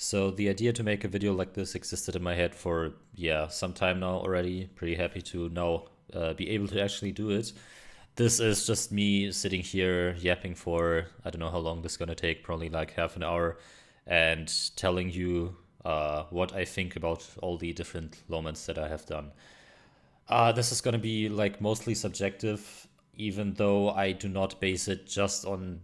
So the idea to make a video like this existed in my head for, yeah, some time now already. Pretty happy to now be able to actually do it. This is just me sitting here yapping for, I don't know how long this is gonna take, probably like half an hour, and telling you what I think about all the different Lomans that I have done. This is gonna be like mostly subjective, even though I do not base it just on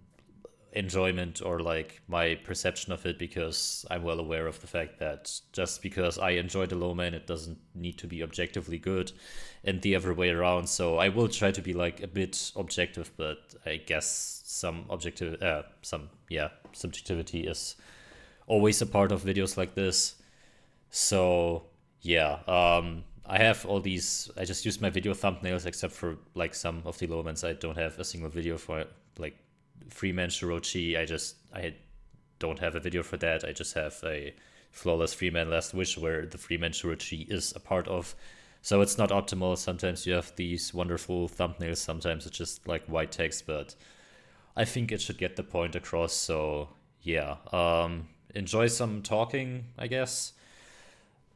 enjoyment or like my perception of it, because I'm well aware of the fact that just because I enjoy the low man, it doesn't need to be objectively good, and the other way around. So I will try to be like a bit objective, but I guess subjectivity is always a part of videos like this. So yeah, I have all these. I just use my video thumbnails, except for like some of the Lowmans. I don't have a single video for like Freeman Shirochi. I don't have a video for that. I just have a flawless Freeman Last Wish where the Freeman Shirochi is a part of. So it's not optimal. Sometimes you have these wonderful thumbnails. Sometimes it's just like white text, but I think it should get the point across. So yeah, enjoy some talking, I guess.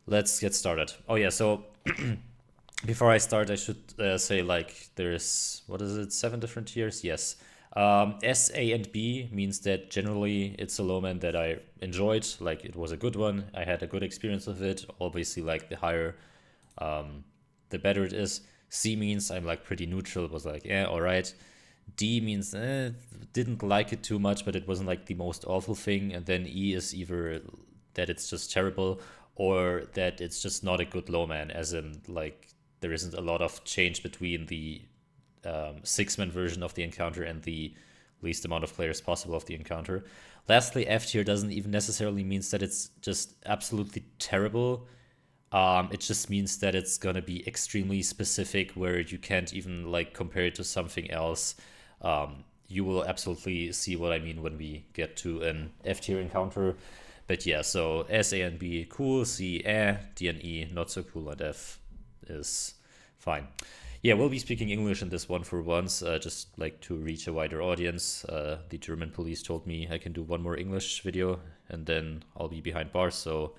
Let's get started. Oh yeah, so before I start, I should say like there's what is it, seven different tiers? Yes. S, A, and B means that generally it's a Lowman that I enjoyed. Like it was a good one. I had a good experience with it. Obviously, like the higher, the better it is. C means I'm like pretty neutral. It was like yeah, all right. D means didn't like it too much, but it wasn't like the most awful thing. And then E is either that it's just terrible or that it's just not a good Lowman, as in like there isn't a lot of change between the six-man version of the encounter and the least amount of players possible of the encounter. Lastly, F tier doesn't even necessarily means that it's just absolutely terrible. It just means that it's gonna be extremely specific, where you can't even like compare it to something else. You will absolutely see what I mean when we get to an F tier encounter. But yeah, so S, A, and B cool, C, D, and E not so cool, and F is fine. Yeah, we'll be speaking English in this one for once, just like to reach a wider audience. The German police told me I can do one more English video and then I'll be behind bars, so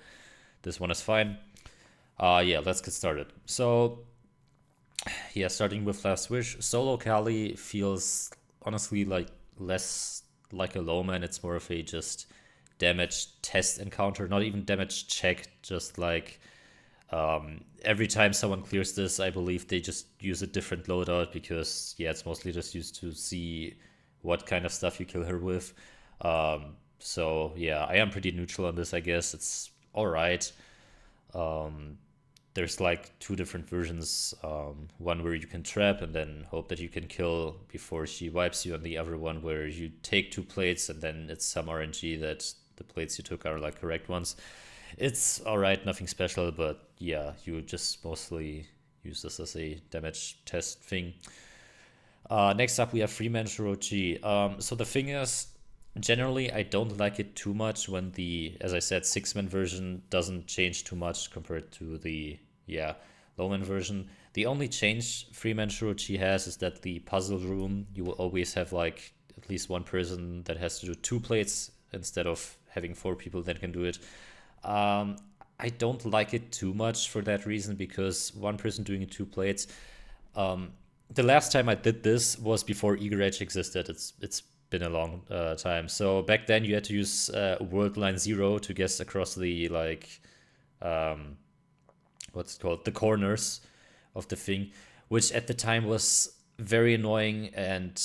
this one is fine. Yeah, let's get started. So, yeah, starting with Last Wish, Solo Kali feels honestly like less like a Lowman. It's more of a just damage test encounter, not even damage check, just like every time someone clears this, I believe they just use a different loadout because, yeah, it's mostly just used to see what kind of stuff you kill her with. So, yeah, I am pretty neutral on this, I guess. It's alright. There's like two different versions. One where you can trap and then hope that you can kill before she wipes you, and the other one where you take two plates and then it's some RNG that the plates you took are like correct ones. It's alright, nothing special, but yeah, you just mostly use this as a damage test thing. Next up, we have Freeman Shirochi. So the thing is, generally, I don't like it too much when the, as I said, six-man version doesn't change too much compared to the, yeah, low-man version. The only change Freeman Shirochi has is that the puzzle room, you will always have like at least one person that has to do two plates instead of having four people that can do it. I don't like it too much for that reason, because one person doing two plates. The last time I did this was before Eager Edge existed. It's been a long time. So back then you had to use World Line 0 to guess across the like what's it called, the corners of the thing, which at the time was very annoying, and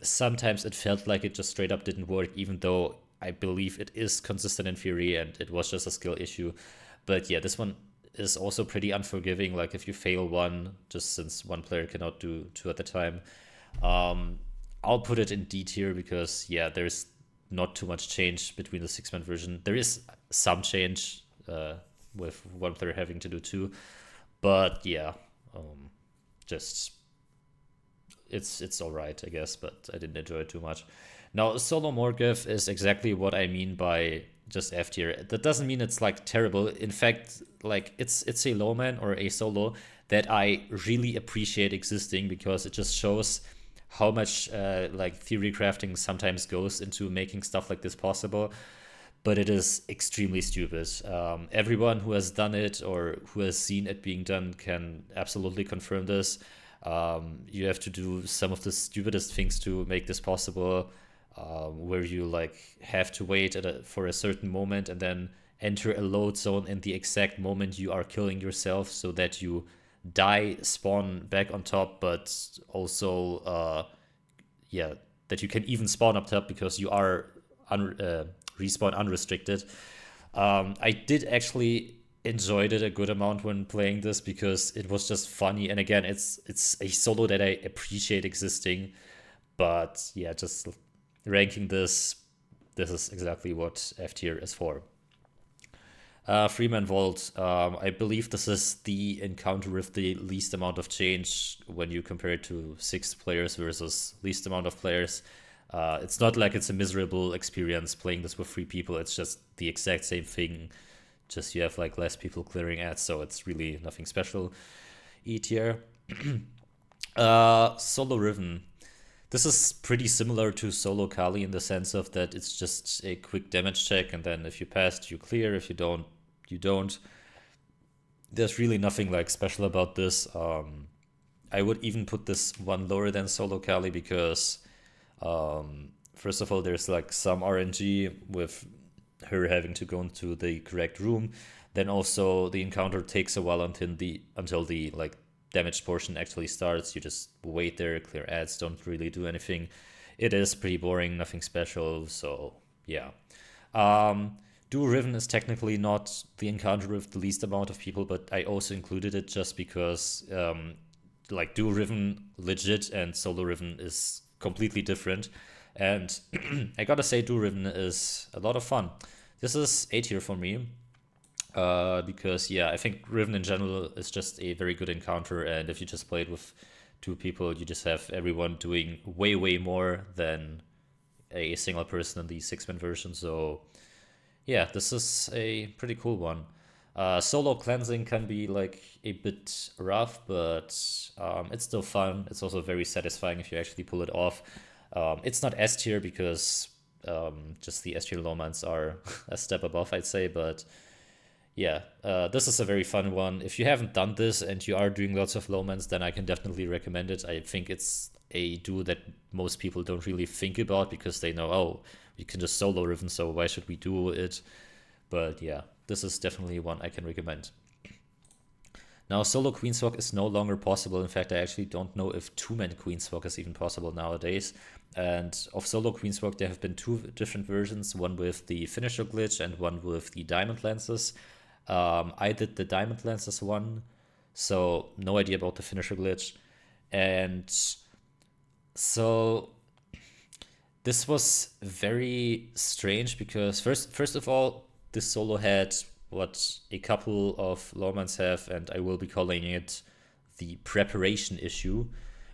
sometimes it felt like it just straight up didn't work, even though I believe it is consistent in theory and it was just a skill issue. But yeah, this one is also pretty unforgiving. Like if you fail one, just since one player cannot do two at a time. I'll put it in D tier because yeah, there's not too much change between the six-man version. There is some change with one player having to do two, but yeah, just it's all right, I guess. But I didn't enjoy it too much. Now, Solo Morgeth is exactly what I mean by just F tier. That doesn't mean it's like terrible. In fact, like it's a Lowman or a solo that I really appreciate existing, because it just shows how much like theory crafting sometimes goes into making stuff like this possible. but it is extremely stupid. Everyone who has done it or who has seen it being done can absolutely confirm this. You have to do some of the stupidest things to make this possible, where you like have to wait for a certain moment and then enter a load zone in the exact moment you are killing yourself, so that you die, spawn back on top, but also yeah, that you can even spawn up top because you are respawn unrestricted. I did actually enjoyed it a good amount when playing this because it was just funny. And again, it's a solo that I appreciate existing. But yeah, just ranking this is exactly what F tier is for. Freeman Vault. I believe this is the encounter with the least amount of change when you compare it to 6 players versus least amount of players. It's not like it's a miserable experience playing this with 3 people. It's just the exact same thing. Just you have like less people clearing ads, so it's really nothing special. E tier. Solo Riven. This is pretty similar to Solo Kali in the sense of that it's just a quick damage check, and then if you passed, you clear. If you don't, you don't. There's really nothing like special about this. I would even put this one lower than Solo Kali because first of all, there's like some RNG with her having to go into the correct room. Then also the encounter takes a while until the like damage portion actually starts. You just wait there, clear ads, don't really do anything. It is pretty boring, nothing special. So yeah. Dual Riven is technically not the encounter with the least amount of people, but I also included it just because like Dual Riven legit and Solo Riven is completely different. And I gotta say, Dual Riven is a lot of fun. This is A tier for me. Because yeah, I think Riven in general is just a very good encounter, and if you just play it with 2 people, you just have everyone doing way more than a single person in the 6-man version. So yeah, this is a pretty cool one. Solo cleansing can be like a bit rough, but it's still fun. It's also very satisfying if you actually pull it off. It's not S tier because just the S tier LowMans are a step above, I'd say, but yeah, this is a very fun one. If you haven't done this and you are doing lots of LowMans, then I can definitely recommend it. I think it's a duo that most people don't really think about because they know, oh, we can just solo Riven, so why should we do it? But yeah, this is definitely one I can recommend. Now, solo Queenswalk is no longer possible. In fact, I actually don't know if 2-man Queenswalk is even possible nowadays. And of solo Queenswalk, there have been 2 different versions, one with the finisher glitch and one with the diamond lances. I did the diamond lances one, so no idea about the finisher glitch. And so this was very strange because first of all, this solo had what a couple of LowMans have, and I will be calling it the preparation issue,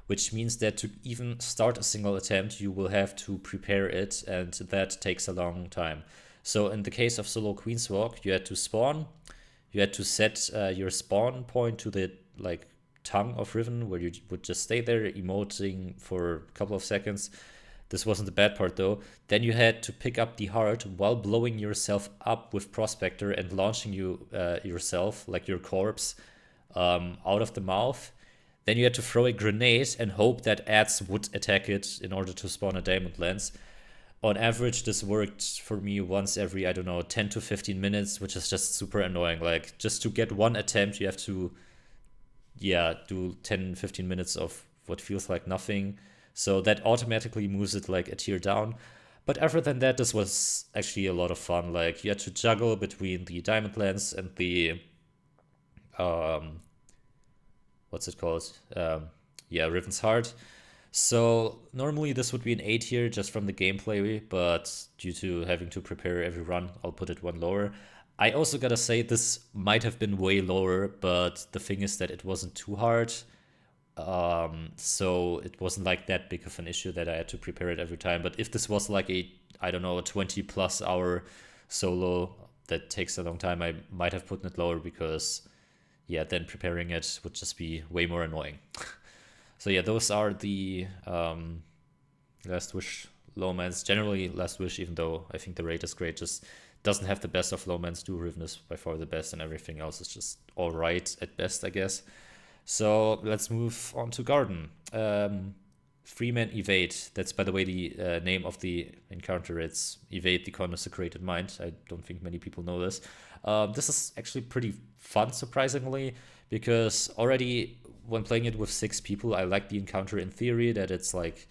which means that to even start a single attempt, you will have to prepare it, and that takes a long time. So in the case of solo Queenswalk, you had to spawn, you had to set your spawn point to the like tongue of Riven, where you would just stay there emoting for a couple of seconds. This wasn't the bad part though. Then you had to pick up the heart while blowing yourself up with Prospector and launching yourself, like your corpse, out of the mouth. Then you had to throw a grenade and hope that ads would attack it in order to spawn a diamond lance. On average, this worked for me once every, I don't know, 10 to 15 minutes, which is just super annoying. Like, just to get one attempt, you have to, yeah, do 10, 15 minutes of what feels like nothing. So that automatically moves it like a tier down. But other than that, this was actually a lot of fun. Like, you had to juggle between the diamond lance and the, what's it called? Yeah, Riven's Heart. So normally this would be an A tier just from the gameplay, but due to having to prepare every run, I'll put it one lower. I also gotta say this might have been way lower, but the thing is that it wasn't too hard. So it wasn't like that big of an issue that I had to prepare it every time. But if this was like a, I don't know, a 20+ hour solo that takes a long time, I might have put it lower because, yeah, then preparing it would just be way more annoying. So yeah, those are the Last Wish LowMans. Generally, Last Wish, even though I think the rate is great, just doesn't have the best of LowMans. Do Riven is by far the best, and everything else is just all right at best, I guess. So let's move on to Garden. Freeman Evade. That's, by the way, the name of the encounter. It's Evade the Consecrated Mind. I don't think many people know this. This is actually pretty fun, surprisingly, because already when playing it with 6 people, I like the encounter in theory, that it's like,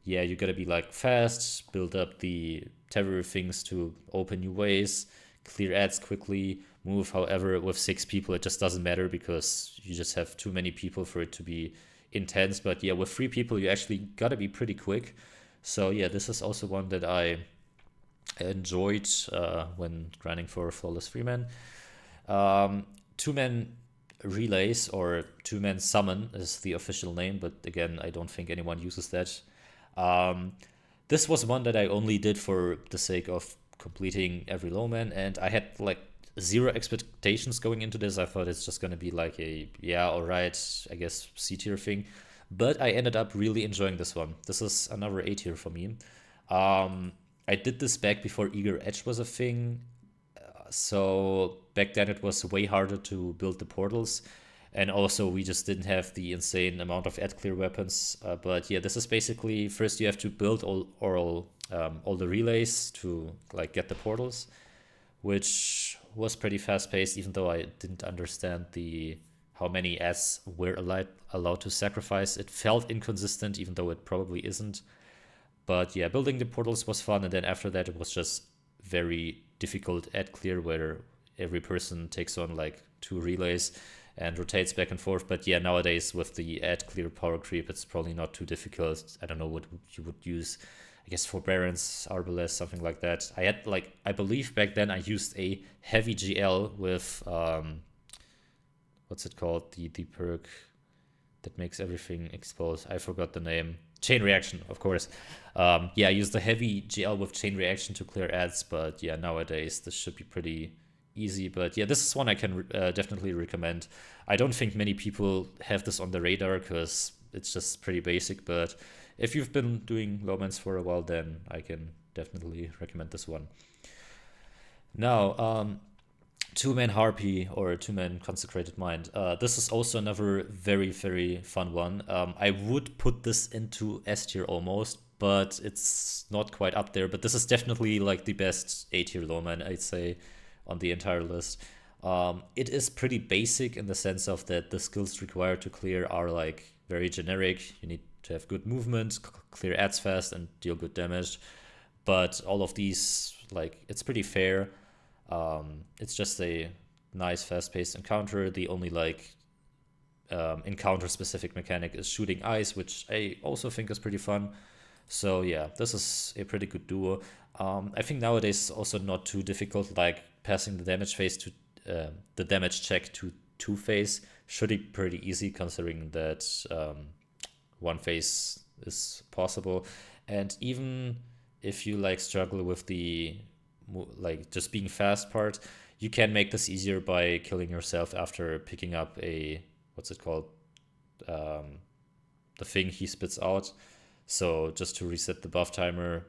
yeah, you gotta be like fast, build up the terror things to open new ways, clear ads quickly, move. However, with 6 people, it just doesn't matter because you just have too many people for it to be intense. But yeah, with 3 people, you actually gotta be pretty quick. So yeah, this is also one that I enjoyed when grinding for Flawless Freeman. 2-man relays, or 2-man summon is the official name, but again, I don't think anyone uses that. This was one that I only did for the sake of completing every LowMan, and I had like 0 expectations going into this. I thought it's just gonna be like a, yeah, alright, I guess C tier thing, but I ended up really enjoying this one. This is another A tier for me. I did this back before Eager Edge was a thing, so back then it was way harder to build the portals, and also we just didn't have the insane amount of ad clear weapons. But yeah, this is basically, first you have to build all the relays to like get the portals, which was pretty fast paced, even though I didn't understand how many ads were allowed to sacrifice. It felt inconsistent, even though it probably isn't. But yeah, building the portals was fun, and then after that it was just very difficult ad clear, where every person takes on like 2 relays and rotates back and forth. But yeah, nowadays with the ad clear power creep, it's probably not too difficult. I don't know what you would use. I guess Forbearance, Arbalest, something like that. I had like, I believe back then I used a heavy GL with what's it called? The perk that makes everything explode. I forgot the name. Chain Reaction, of course. Yeah, I used the heavy GL with Chain Reaction to clear ads, but yeah, nowadays this should be pretty easy. But yeah, this is one I can definitely recommend. I don't think many people have this on the radar because it's just pretty basic, but if you've been doing LowMans for a while, then I can definitely recommend this one. Now, 2-man Harpy, or 2-man Consecrated Mind. This is also another very, very fun one. I would put this into S tier almost, but it's not quite up there. But this is definitely like the best A tier LowMan, I'd say, on the entire list. It is pretty basic in the sense of that the skills required to clear are like very generic. You need to have good movement, clear ads fast, and deal good damage. But all of these, like, it's pretty fair. It's just a nice fast-paced encounter. The only like encounter-specific mechanic is shooting ice, which I also think is pretty fun. So yeah, this is a pretty good duo. I think nowadays it's also not too difficult. Like passing the damage phase to the damage check to 2 phase should be pretty easy, considering that 1 phase is possible. And even if you like struggle with the like just being fast part, you can make this easier by killing yourself after picking up a, what's it called, the thing he spits out. So just to reset the buff timer,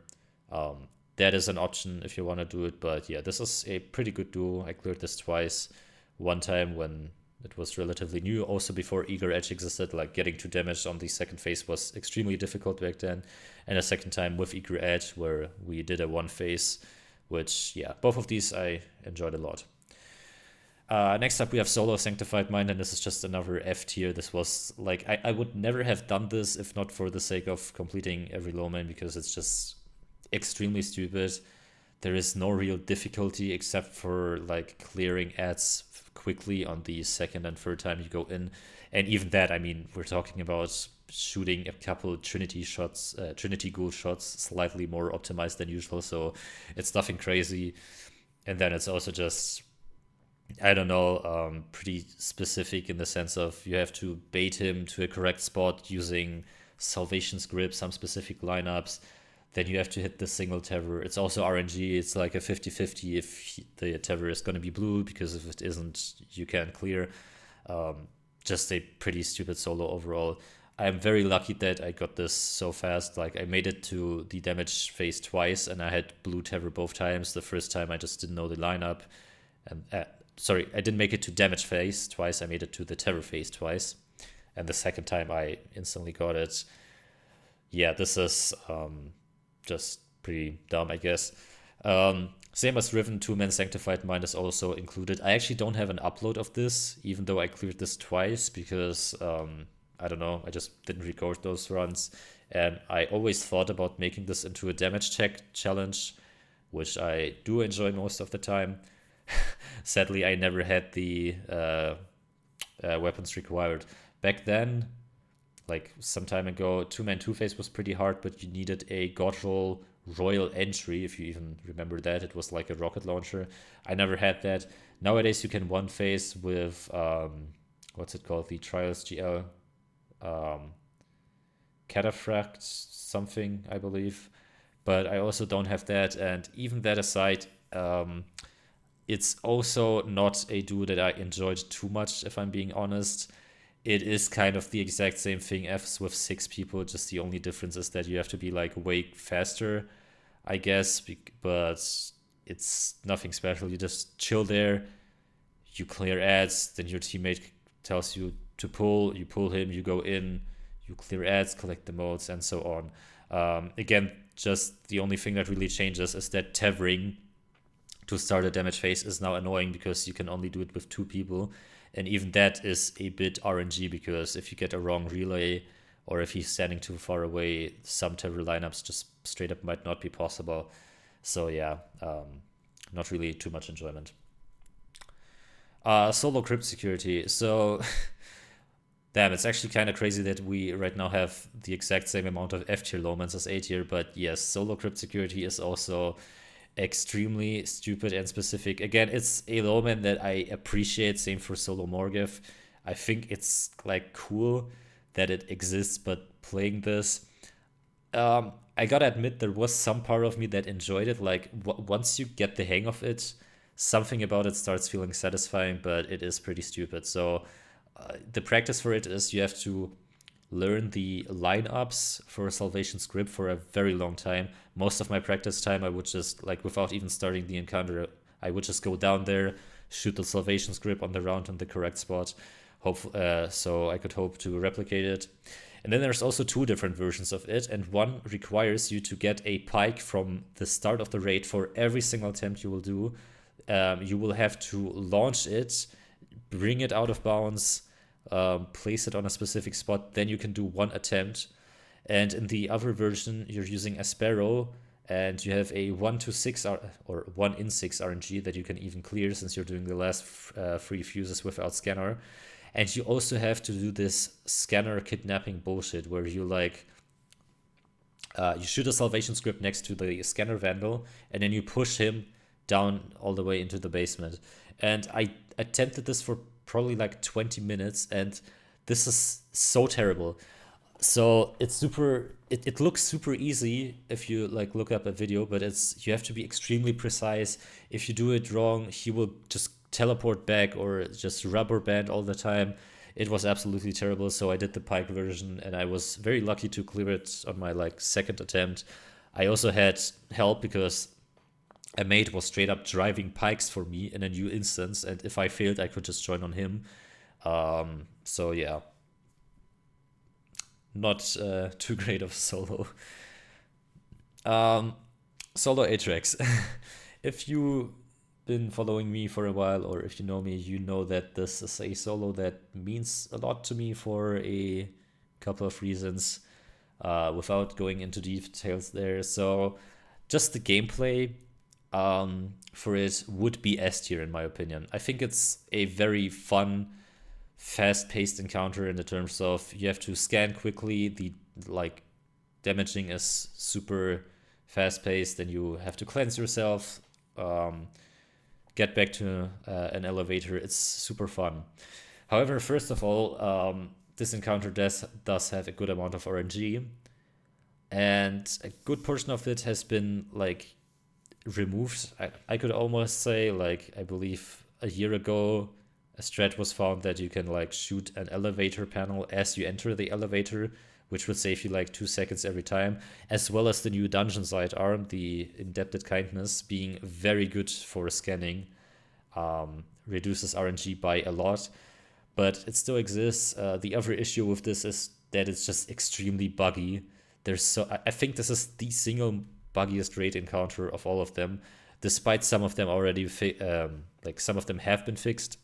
that is an option if you want to do it. But yeah, this is a pretty good duo. I cleared this twice. One time when it was relatively new, also before Eager Edge existed. Like getting to damage on the second phase was extremely difficult back then, and a second time with Eager Edge where we did a 1 phase, which, yeah, both of these I enjoyed a lot. Next up, we have Solo Sanctified Mind, and this is just another F tier. This was, like, I would never have done this if not for the sake of completing every LowMan, because it's just extremely stupid. There is no real difficulty except for, like, clearing ads quickly on the second and third time you go in. And even that, I mean, we're talking about shooting a couple Trinity Ghoul shots, slightly more optimized than usual, so it's nothing crazy. And then it's also just, I don't know, pretty specific in the sense of you have to bait him to a correct spot using Salvation's Grip, some specific lineups. Then you have to hit the single Tether. It's also RNG. It's like a 50-50 if the Tether is going to be blue, because if it isn't, you can't clear. Just a pretty stupid solo overall. I'm very lucky that I got this so fast. Like I made it to the damage phase twice, and I had blue terror both times. The first time I just didn't know the lineup, and sorry, I didn't make it to damage phase twice. I made it to the terror phase twice, and the second time I instantly got it. Yeah, this is just pretty dumb, I guess. Same as Riven, 2-man Sanctified Mind is also included. I actually don't have an upload of this, even though I cleared this twice, because I don't know, I just didn't record those runs. And I always thought about making this into a damage check challenge, which I do enjoy most of the time. Sadly, I never had the weapons required. Back then, like some time ago, 2-man Two-Face was pretty hard, but you needed a God Roll Royal Entry, if you even remember that. It was like a rocket launcher. I never had that. Nowadays, you can one face with, what's it called? The Trials GL Cataphract something, I believe. But I also don't have that. And even that aside, it's also not a duo that I enjoyed too much, if I'm being honest. It is kind of the exact same thing as with 6 people, just the only difference is that you have to be like way faster, I guess, but it's nothing special. You just chill there, you clear ads, then your teammate tells you to pull, you pull him, you go in, you clear ads, collect the modes, and so on. Again, just the only thing that really changes is that tethering to start a damage phase is now annoying because you can only do it with 2 people. And even that is a bit RNG, because if you get a wrong relay or if he's standing too far away, some tether lineups just straight up might not be possible. So yeah, not really too much enjoyment. Solo Crypt security. So damn, it's actually kind of crazy that we right now have the exact same amount of F tier LowMans as A tier, but yes, solo Crypt security is also extremely stupid and specific. Again, it's a LowMan that I appreciate. Same for solo Morgif. I think it's like cool that it exists, but playing this, I gotta admit there was some part of me that enjoyed it. Like once you get the hang of it, something about it starts feeling satisfying, but it is pretty stupid. So the practice for it is you have to learn the lineups for Salvation Script for a very long time. Most of my practice time, I would just, like, without even starting the encounter, I would just go down there, shoot the Salvation Script on the round on the correct spot, so I could hope to replicate it. And then there's also 2 different versions of it, and one requires you to get a pike from the start of the raid for every single attempt you will do. You will have to launch it, bring it out of bounds, place it on a specific spot, then you can do 1 attempt. And in the other version, you're using a Sparrow, and you have a 1 to 6 or 1 in 6 RNG that you can even clear, since you're doing the last 3 fuses without scanner. And you also have to do this scanner kidnapping bullshit where you like you shoot a Salvation Script next to the scanner vandal, and then you push him down all the way into the basement. And I attempted this for probably like 20 minutes, and this is so terrible. So it's it looks super easy if you like look up a video, but you have to be extremely precise. If you do it wrong, he will just teleport back or just rubber band all the time. It was absolutely terrible. So I did the pike version, and I was very lucky to clear it on my like 2nd attempt. I also had help because a mate was straight up driving pikes for me in a new instance, and if I failed, I could just join on him. So yeah, not too great of solo. Solo Atrax. If you've been following me for a while, or if you know me, you know that this is a solo that means a lot to me for a couple of reasons, without going into details there. So just the gameplay for it would be S tier in my opinion. I think it's a very fun, fast-paced encounter in the terms of you have to scan quickly. The like damaging is super fast-paced, and you have to cleanse yourself, get back to an elevator. It's super fun. However, first of all, this encounter does have a good amount of RNG, and a good portion of it has been like removed. I could almost say, like, I believe a year ago a strat was found that you can like shoot an elevator panel as you enter the elevator, which would save you like 2 seconds every time, as well as the new dungeon sidearm, the Indebted Kindness, being very good for scanning, reduces RNG by a lot, but it still exists. The other issue with this is that it's just extremely buggy. I think this is the single buggiest raid encounter of all of them, despite some of them already like some of them have been fixed.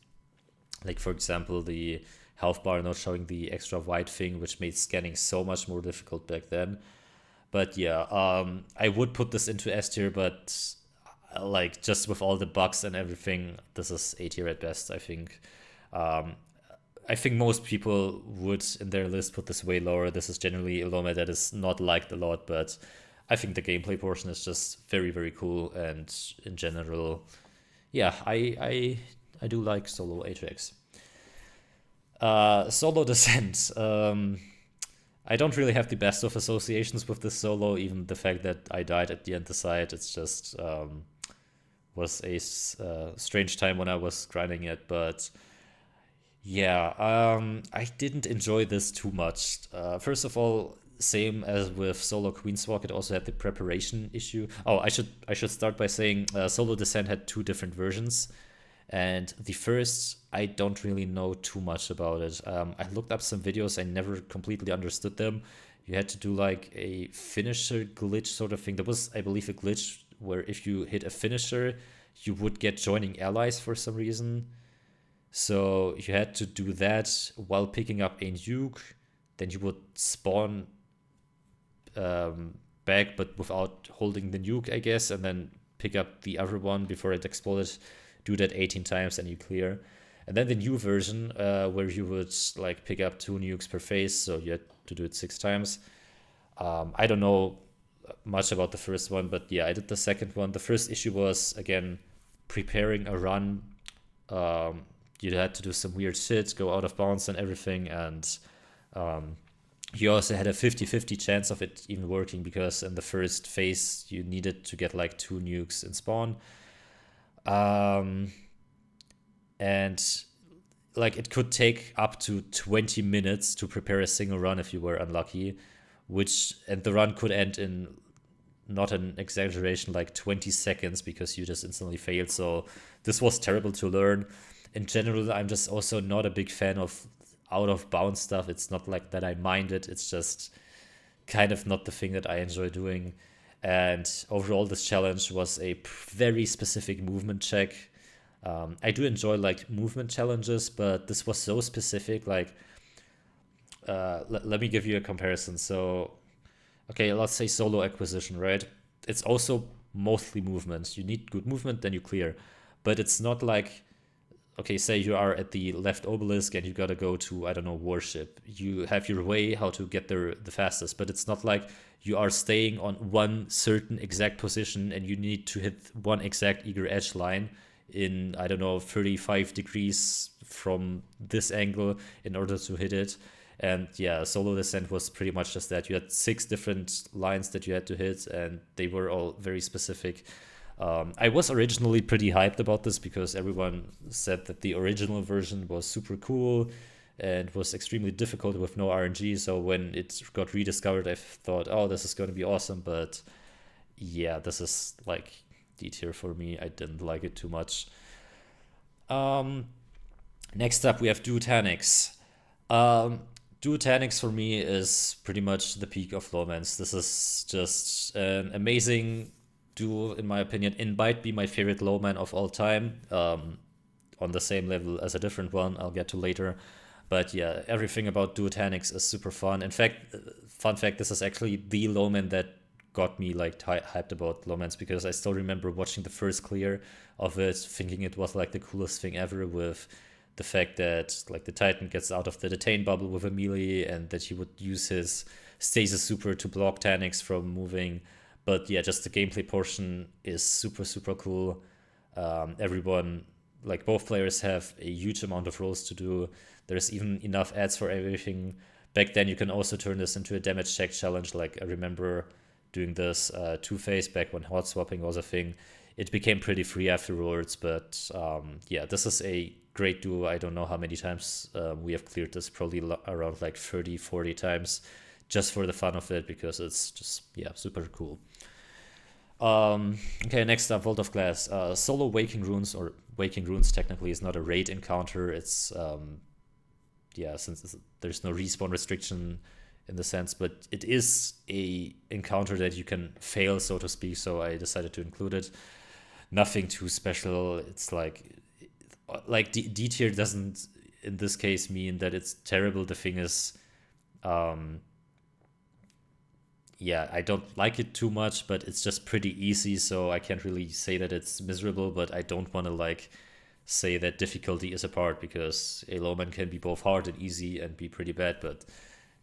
Like for example, the health bar not showing the extra white thing, which made scanning so much more difficult back then. But yeah, I would put this into S tier, but like just with all the bugs and everything, this is A tier at best, I think. Um, I think most people would in their list put this way lower. This is generally a LowMan that is not liked a lot, but I think the gameplay portion is just very, very cool. And in general, yeah, I do like solo Ajax. Solo Descent. I don't really have the best of associations with this solo. Even the fact that I died at the Anthracite, it's just was a strange time when I was grinding it. But yeah, I didn't enjoy this too much. First of all, same as with Solo Queenswalk, it also had the preparation issue. Oh, I should start by saying Solo Descent had two different versions. And the first, I don't really know too much about it. I looked up some videos, I never completely understood them. You had to do like a finisher glitch sort of thing. There was, I believe, a glitch where if you hit a finisher, you would get joining allies for some reason. So you had to do that while picking up a nuke. Then you would spawn back, but without holding the nuke, I guess, and then pick up the other one before it exploded. Do that 18 times and you clear. And then the new version, where you would like pick up 2 nukes per phase, so you had to do it 6 times. I don't know much about the first one, but yeah, I did the second one. The first issue was, again, preparing a run. You had to do some weird shit, go out of bounds and everything, and you also had a 50-50 chance of it even working, because in the first phase you needed to get like 2 nukes in spawn. And like it could take up to 20 minutes to prepare a single run if you were unlucky, and the run could end in, not an exaggeration, like 20 seconds, because you just instantly failed. So this was terrible to learn. In general, I'm just also not a big fan of out of bounds stuff. It's not like that I mind it, it's just kind of not the thing that I enjoy doing. And overall, this challenge was a very specific movement check. I do enjoy like movement challenges, but this was so specific. Like, let me give you a comparison. So, okay, let's say solo acquisition, right? It's also mostly movement. You need good movement, then you clear. But it's not like, okay, say you are at the left obelisk and you gotta go to, I don't know, warship. You have your way how to get there the fastest, but it's not like you are staying on one certain exact position and you need to hit one exact eager edge line in, I don't know, 35 degrees from this angle in order to hit it. And yeah, Solo Descent was pretty much just that. You had 6 different lines that you had to hit, and they were all very specific. I was originally pretty hyped about this because everyone said that the original version was super cool and was extremely difficult with no RNG. So when it got rediscovered, I thought, oh, this is going to be awesome. But yeah, this is like D tier for me. I didn't like it too much. Next up, we have Duotanix. Duotanix for me is pretty much the peak of LowMans. This is just an amazing duo, in my opinion. It might be my favorite LowMan of all time, on the same level as a different one I'll get to later. But yeah, everything about Duotanix is super fun. In fact, fun fact, this is actually the LowMan that got me like hyped about LowMans, because I still remember watching the first clear of it, thinking it was like the coolest thing ever, with the fact that like the Titan gets out of the detain bubble with a melee, and that he would use his stasis super to block Tanix from moving. But yeah, just the gameplay portion is super, super cool. Everyone, like both players, have a huge amount of roles to do. There's even enough ads for everything. Back then, you can also turn this into a damage check challenge. Like I remember doing this two-phase back when hot swapping was a thing. It became pretty free afterwards, but yeah, this is a great duo. I don't know how many times we have cleared this, probably around like 30, 40 times, just for the fun of it, because it's just, yeah, super cool. Okay, next up, Vault of Glass. Solo Waking Runes, or Waking Runes technically is not a raid encounter. It's, yeah, since there's no respawn restriction in the sense, but it is a encounter that you can fail, so to speak, so I decided to include it. Nothing too special. It's like D tier doesn't in this case mean that it's terrible. The thing is, yeah, I don't like it too much, but it's just pretty easy, so I can't really say that it's miserable, but I don't want to like say that difficulty is a part, because a lowman can be both hard and easy and be pretty bad, but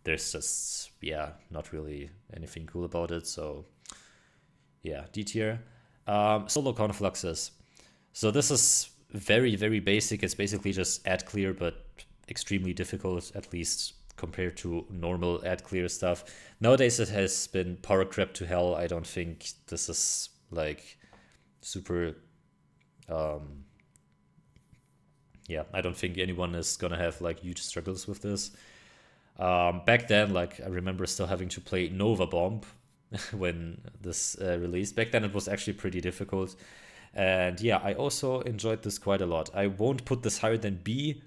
there's just, yeah, not really anything cool about it. So yeah, D tier. Solo confluxes. So this is very, very basic. It's basically just ad clear, but extremely difficult, at least compared to normal ad clear stuff. Nowadays it has been power crept to hell. I don't think this is like super, yeah, I don't think anyone is gonna have like huge struggles with this. Back then, like, I remember still having to play Nova Bomb when this released. Back then it was actually pretty difficult. And yeah, I also enjoyed this quite a lot. I won't put this higher than B,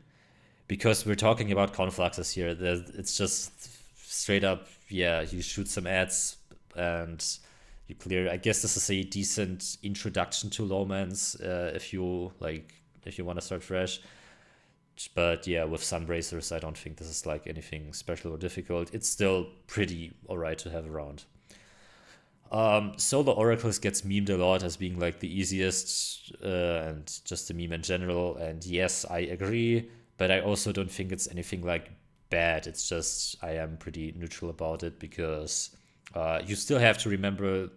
because we're talking about confluxes here. It's just straight up, yeah, you shoot some ads and you clear. I guess this is a decent introduction to LowMans if you want to start fresh. But yeah, with Sunbracers, I don't think this is like anything special or difficult. It's still pretty alright to have around. Solo Oracles gets memed a lot as being like the easiest and just a meme in general. And yes, I agree, but I also don't think it's anything like bad. It's just I am pretty neutral about it, because you still have to remember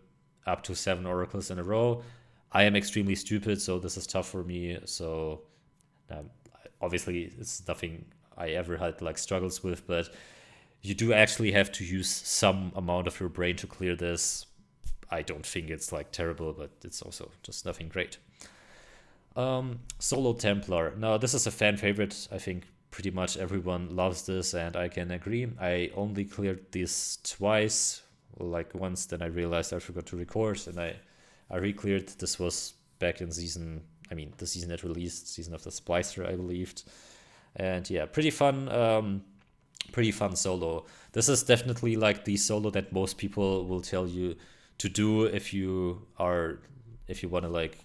up to 7 Oracles in a row. I am extremely stupid, so this is tough for me. So obviously it's nothing I ever had like struggles with, but you do actually have to use some amount of your brain to clear this. I don't think it's like terrible, but it's also just nothing great. Solo Templar. Now this is a fan favorite. I think pretty much everyone loves this, and I can agree. I only cleared this twice. Like once, then I realized I forgot to record, and I re-cleared. This was back in the season it released, Season of the Splicer, I believed. And yeah, pretty fun solo. This is definitely like the solo that most people will tell you to do if you want to like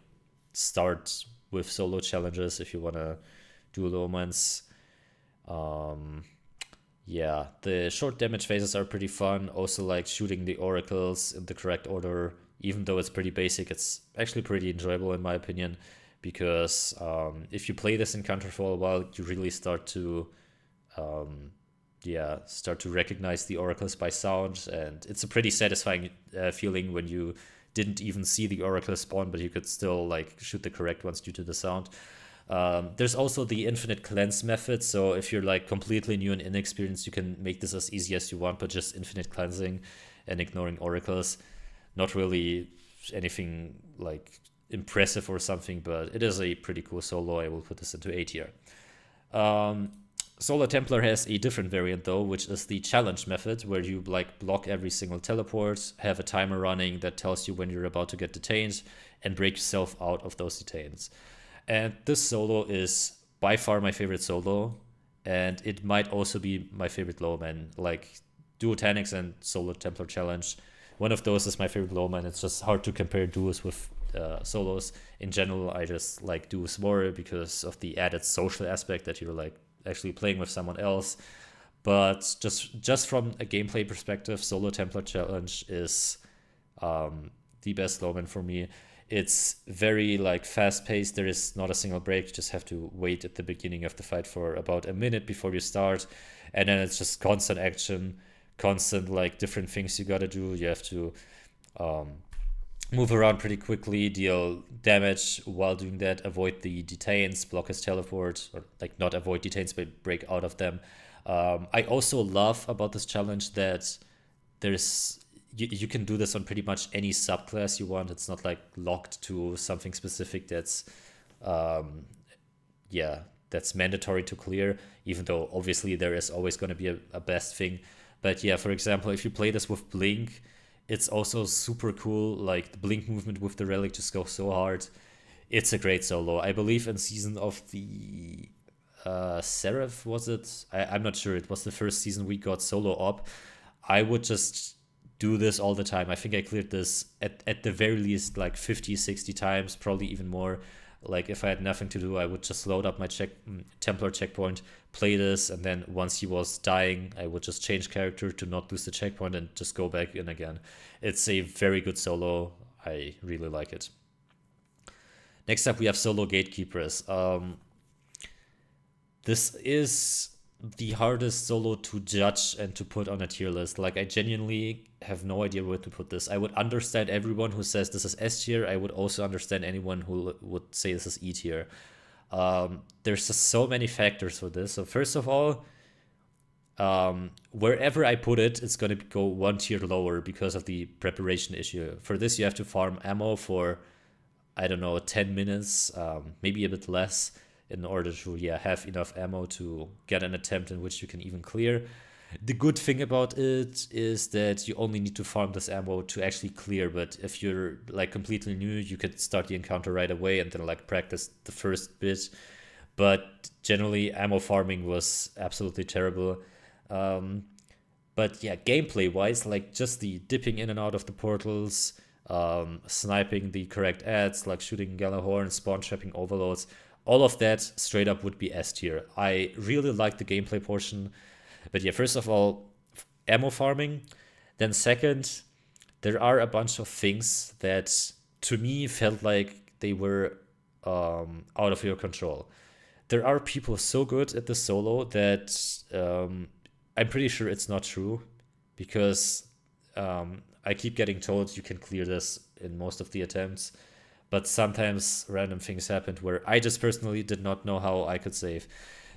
start with solo challenges, if you want to do LowMans. Yeah, the short damage phases are pretty fun. Also, like shooting the oracles in the correct order, even though it's pretty basic, it's actually pretty enjoyable in my opinion, because if you play this encounter for a while, you really start to recognize the oracles by sound, and it's a pretty satisfying feeling when you didn't even see the oracle spawn, but you could still like shoot the correct ones due to the sound. There's also the infinite cleanse method, so if you're like completely new and inexperienced, you can make this as easy as you want, but just infinite cleansing and ignoring oracles. Not really anything like impressive or something, but it is a pretty cool solo. I will put this into A tier. Solo Templar has a different variant though, which is the challenge method, where you like block every single teleport, have a timer running that tells you when you're about to get detained, and break yourself out of those detains. And this solo is by far my favorite solo, and it might also be my favorite lowman. Like Duotanics and Solo Templar Challenge, one of those is my favorite lowman. It's just hard to compare duos with solos. In general, I just like duos more because of the added social aspect that you're like actually playing with someone else. But just from a gameplay perspective, Solo Templar Challenge is the best lowman for me. It's very like fast paced. There is not a single break. You just have to wait at the beginning of the fight for about a minute before you start, and then it's just constant action, constant like different things you gotta do. You have to move around pretty quickly, deal damage while doing that, avoid the detains, block his teleport, or like not avoid detains but break out of them. I also love about this challenge that there's you can do this on pretty much any subclass you want. It's not like locked to something specific that's that's mandatory to clear, even though obviously there is always going to be a best thing. But yeah, for example, if you play this with Blink, it's also super cool. Like the Blink movement with the relic just goes so hard. It's a great solo. I believe in season of the Seraph, was it? I'm not sure. It was the first season we got solo op. I would just do this all the time. I think I cleared this at the very least like 50, 60 times, probably even more. Like if I had nothing to do, I would just load up my Templar checkpoint, play this, and then once he was dying, I would just change character to not lose the checkpoint and just go back in again. It's a very good solo. I really like it. Next up, we have solo gatekeepers. This is the hardest solo to judge and to put on a tier list. Like I genuinely have no idea where to put this. I would understand everyone who says this is S tier. I would also understand anyone who would say this is E tier. There's just so many factors for this. So first of all, wherever I put it, it's going to go one tier lower because of the preparation issue. For this, you have to farm ammo for, I don't know, 10 minutes, maybe a bit less, in order to have enough ammo to get an attempt in which you can even clear. The good thing about it is that you only need to farm this ammo to actually clear, but if you're like completely new, you could start the encounter right away and then like practice the first bit. But generally, ammo farming was absolutely terrible. But yeah, gameplay wise, like just the dipping in and out of the portals, sniping the correct ads, like shooting Gallahorn, spawn trapping overloads, all of that straight up would be S tier. I really like the gameplay portion. But yeah, first of all, ammo farming. Then second, there are a bunch of things that to me felt like they were out of your control. There are people so good at the solo that I'm pretty sure it's not true, because I keep getting told you can clear this in most of the attempts. But sometimes random things happened where I just personally did not know how I could save.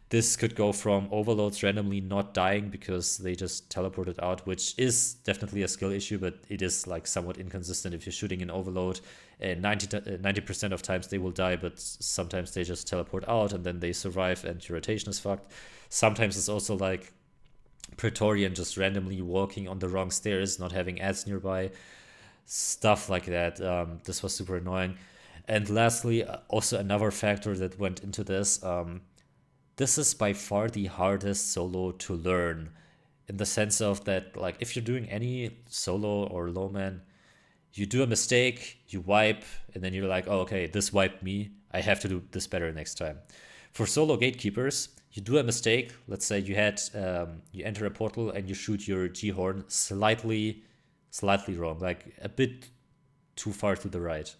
This could go from overloads randomly not dying because they just teleported out, which is definitely a skill issue, but it is like somewhat inconsistent. If you're shooting an overload, 90% of times they will die, but sometimes they just teleport out and then they survive and your rotation is fucked. Sometimes it's also like Praetorian just randomly walking on the wrong stairs, not having ads nearby. Stuff like that. This was super annoying. And lastly, also another factor that went into this, this is by far the hardest solo to learn, in the sense of that, like if you're doing any solo or LowMan, you do a mistake, you wipe, and then you're like, oh, okay, this wiped me, I have to do this better next time. For solo gatekeepers, you do a mistake. Let's say you enter a portal and you shoot your G-horn slightly wrong, like a bit too far to the right.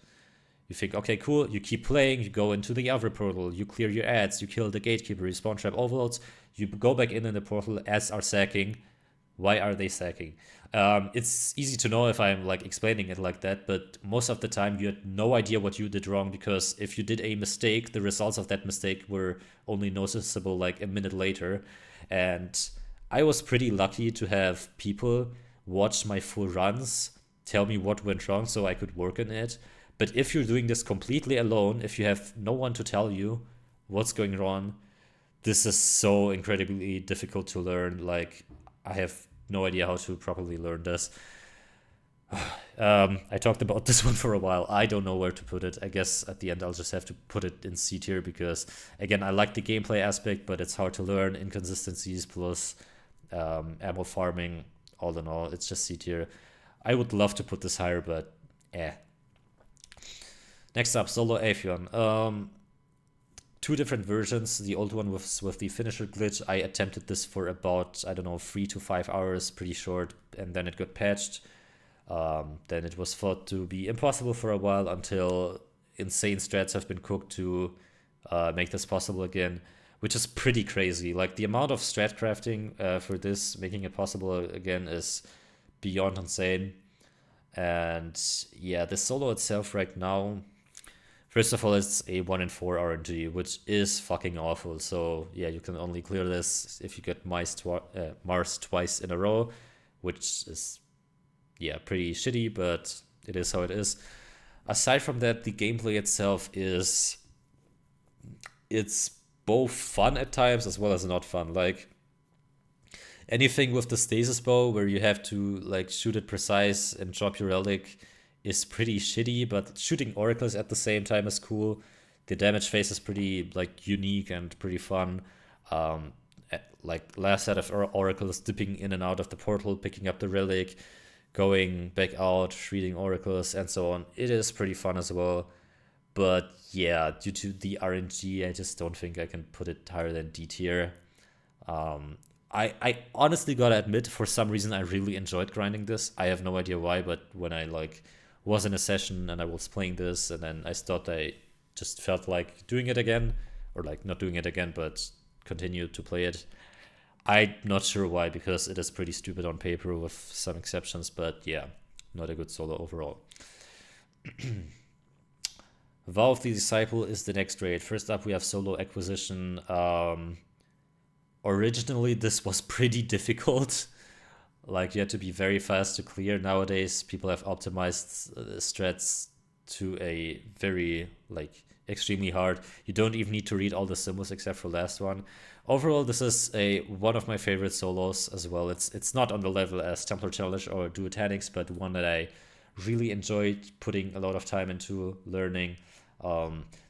You think, okay, cool, you keep playing, you go into the other portal, you clear your ads, you kill the gatekeeper, you spawn trap overloads, you go back in the portal, ads are sacking. Why are they sacking? It's easy to know if I'm like explaining it like that, but most of the time you had no idea what you did wrong, because if you did a mistake, the results of that mistake were only noticeable like a minute later. And I was pretty lucky to have people watch my full runs, tell me what went wrong so I could work on it. But if you're doing this completely alone, if you have no one to tell you what's going wrong, this is so incredibly difficult to learn. Like, I have no idea how to properly learn this. I talked about this one for a while. I don't know where to put it. I guess at the end I'll just have to put it in C tier, because again, I like the gameplay aspect, but it's hard to learn. Inconsistencies plus ammo farming, all in all, it's just C tier. I would love to put this higher, but Next up, Solo Atheon. Two different versions. The old one with the finisher glitch. I attempted this for about, I don't know, 3 to 5 hours, pretty short, and then it got patched. Then it was thought to be impossible for a while until insane strats have been cooked to make this possible again, which is pretty crazy. Like, the amount of strat crafting for this, making it possible again, is beyond insane. And yeah, the solo itself right now, first of all, it's a 1 in 4 RNG, which is fucking awful. So yeah, you can only clear this if you get Mars twice in a row, which is, yeah, pretty shitty, but it is how it is. Aside from that, the gameplay itself it's both fun at times as well as not fun. Like anything with the stasis bow where you have to like shoot it precise and drop your relic is pretty shitty, but shooting oracles at the same time is cool. The damage phase is pretty like unique and pretty fun. Like last set of oracles dipping in and out of the portal, picking up the relic, going back out, reading oracles, and so on. It is pretty fun as well. But yeah, due to the RNG, I just don't think I can put it higher than D tier. I honestly gotta admit, for some reason, I really enjoyed grinding this. I have no idea why, but when I like was in a session and I was playing this, and then I thought I just felt like doing it again, or like not doing it again, but continue to play it. I'm not sure why, because it is pretty stupid on paper with some exceptions, but yeah, not a good solo overall. Vow of the Disciple is the next raid. First up, we have solo acquisition. Originally, this was pretty difficult. Like, you had to be very fast to clear. Nowadays, people have optimized strats to a very, like, extremely hard. You don't even need to read all the symbols except for last one. Overall, this is one of my favorite solos as well. It's not on the level as Templar Challenge or Duotanics, but one that I really enjoyed putting a lot of time into learning.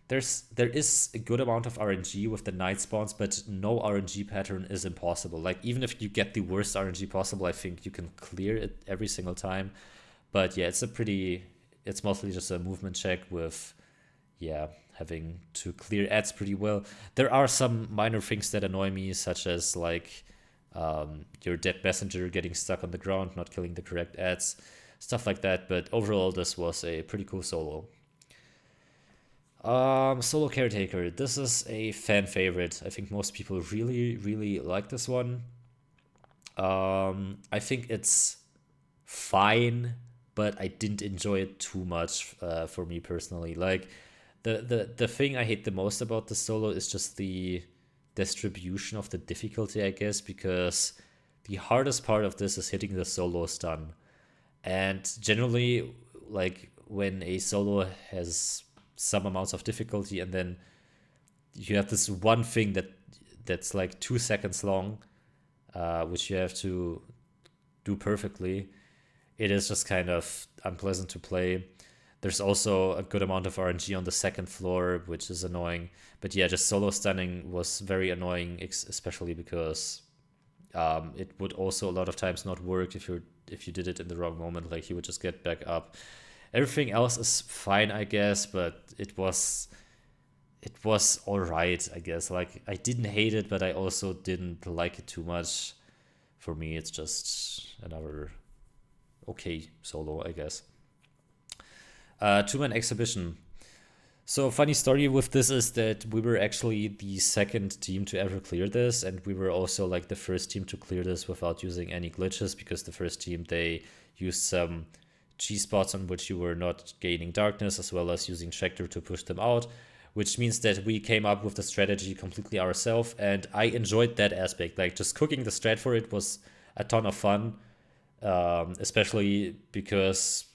There is a good amount of RNG with the night spawns, but no RNG pattern is impossible. Like, even if you get the worst RNG possible, I think you can clear it every single time. But yeah, it's mostly just a movement check with, yeah, having to clear ads pretty well. There are some minor things that annoy me, such as like your dead messenger getting stuck on the ground, not killing the correct ads, stuff like that. But overall, this was a pretty cool solo. Solo Caretaker. This is a fan favorite. I think most people really, really like this one. I think it's fine, but I didn't enjoy it too much for me personally. Like, the thing I hate the most about the solo is just the distribution of the difficulty, I guess, because the hardest part of this is hitting the solo stun. And generally, like, when a solo has some amounts of difficulty and then you have this one thing that's like 2 seconds long, which you have to do perfectly, it is just kind of unpleasant to play. There's also a good amount of RNG on the second floor, which is annoying. But yeah, just solo stunning was very annoying, especially because it would also a lot of times not work if you did it in the wrong moment. Like, he would just get back up. Everything else is fine, I guess, but it was all right, I guess. Like, I didn't hate it, but I also didn't like it too much. For me, it's just another okay solo, I guess. Two-man exhibition. So, funny story with this is that we were actually the second team to ever clear this, and we were also like the first team to clear this without using any glitches, because the first team, they used some G-spots on which you were not gaining darkness, as well as using Schecter to push them out, which means that we came up with the strategy completely ourselves, and I enjoyed that aspect. Like, just cooking the strat for it was a ton of fun, especially because,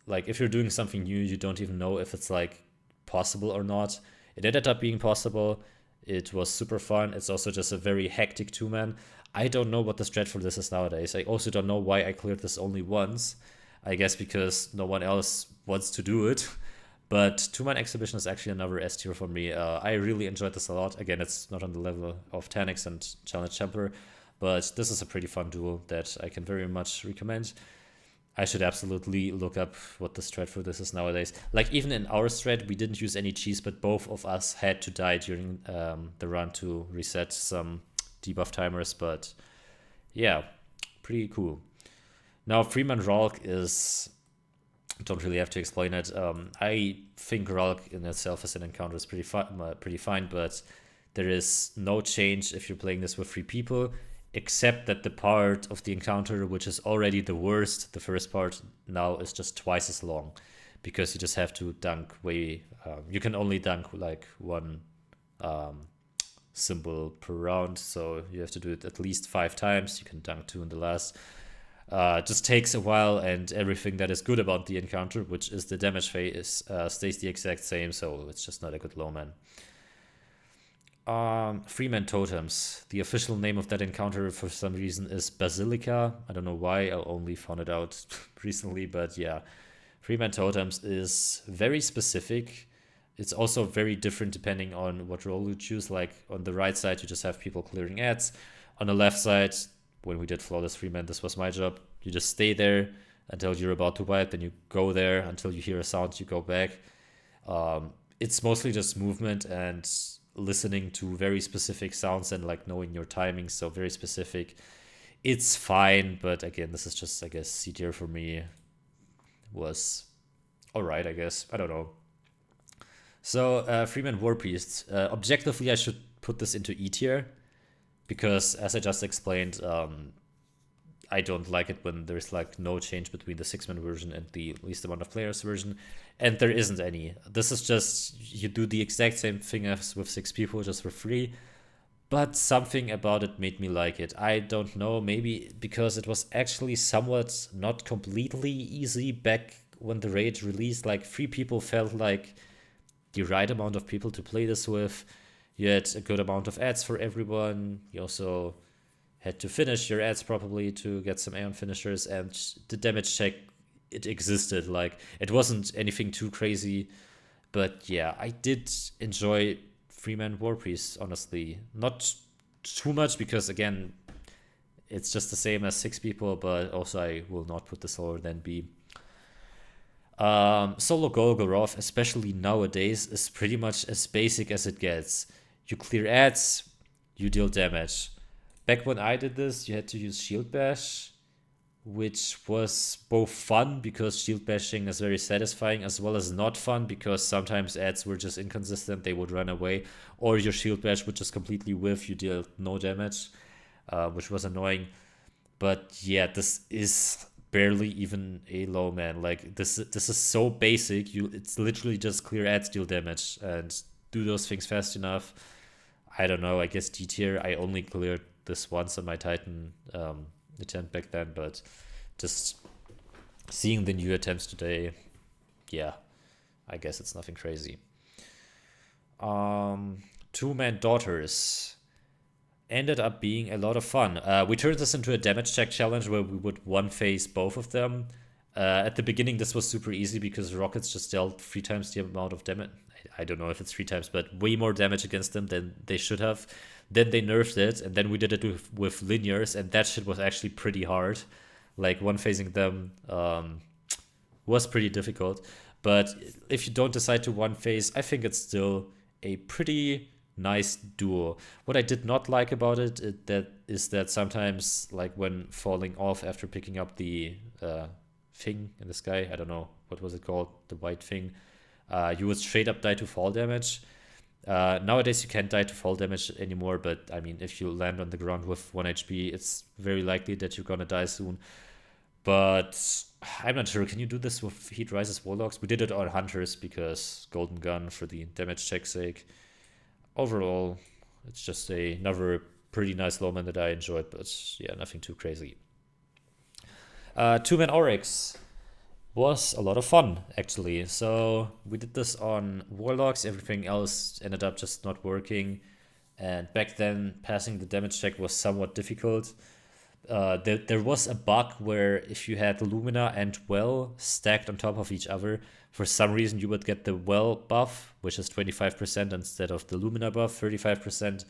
like, if you're doing something new, you don't even know if it's like possible or not. It ended up being possible. It was super fun. It's also just a very hectic two-man. I don't know what the strat for this is nowadays. I also don't know why I cleared this only once. I guess because no one else wants to do it. But two-man exhibition is actually another S tier for me. I really enjoyed this a lot. Again, it's not on the level of Tanix and Challenge Champer, but this is a pretty fun duel that I can very much recommend. I should absolutely look up what the strat for this is nowadays. Like, even in our strat, we didn't use any cheese, but both of us had to die during the run to reset some debuff timers. But yeah, pretty cool. Now, Freeman Ralk is... don't really have to explain it. I think Ralk in itself as an encounter is pretty fine, but there is no change if you're playing this with 3 people, except that the part of the encounter, which is already the worst, the first part, now is just twice as long, because you just have to dunk way... you can only dunk like one symbol per round, so you have to do it at least 5 times. You can dunk 2 in the last. Just takes a while, and everything that is good about the encounter, which is the damage phase, stays the exact same, so it's just not a good LowMan. Freeman Totems. The official name of that encounter for some reason is Basilica. I don't know why, I only found it out recently, but yeah. Freeman Totems is very specific. It's also very different depending on what role you choose. Like on the right side, you just have people clearing ads. On the left side, when we did Flawless Freeman, this was my job. You just stay there until you're about to wipe, then you go there until you hear a sound, you go back. It's mostly just movement and listening to very specific sounds and like knowing your timing, so very specific. It's fine, but again, this is just, I guess, C tier for me. Was alright, I guess. I don't know. So Freeman War Priest. Objectively, I should put this into E tier because, as I just explained, I don't like it when there's like no change between the 6-man version and the least amount of players version, and there isn't any. This is just, you do the exact same thing as with 6 people just for free, but something about it made me like it. I don't know, maybe because it was actually somewhat not completely easy back when the raid released. Like 3 people felt like the right amount of people to play this with. You had a good amount of ads for everyone. You also had to finish your ads properly to get some Aeon finishers, and the damage check, it existed. Like, it wasn't anything too crazy, but yeah, I did enjoy Freeman War Priest, honestly. Not too much because, again, it's just the same as 6 people, but also I will not put this lower than B. Solo Golgoroth, especially nowadays, is pretty much as basic as it gets. You clear ads, you deal damage. Back when I did this, you had to use Shield Bash, which was both fun because shield bashing is very satisfying, as well as not fun because sometimes ads were just inconsistent, they would run away, or your shield bash would just completely whiff, you deal no damage, which was annoying. But yeah, this is barely even a low man. Like this is so basic. It's literally just clear ads, deal damage, and do those things fast enough. I don't know, I guess D tier. I only cleared this once on my Titan attempt back then, but just seeing the new attempts today, yeah, I guess it's nothing crazy. 2-man daughters ended up being a lot of fun. We turned this into a damage check challenge where we would one phase both of them. At the beginning, this was super easy because rockets just dealt 3 times the amount of damage. I don't know if it's 3 times, but way more damage against them than they should have. Then they nerfed it, and then we did it with linears, and that shit was actually pretty hard. Like, one phasing them was pretty difficult. But if you don't decide to one phase, I think it's still a pretty nice duo. What I did not like about it is that sometimes, like when falling off after picking up the thing in the sky, I don't know, what was it called? The white thing. You would straight up die to fall damage. Nowadays you can't die to fall damage anymore, but I mean, if you land on the ground with 1 HP, it's very likely that you're gonna die soon. But I'm not sure, can you do this with Heat Rises Warlocks? We did it on Hunters because Golden Gun for the damage check sake. Overall, it's just another pretty nice LowMan that I enjoyed, but yeah, nothing too crazy. 2-man Oryx was a lot of fun, actually. So we did this on Warlocks, everything else ended up just not working. And back then, passing the damage check was somewhat difficult. There was a bug where if you had Lumina and Well stacked on top of each other, for some reason you would get the Well buff, which is 25% instead of the Lumina buff, 35%,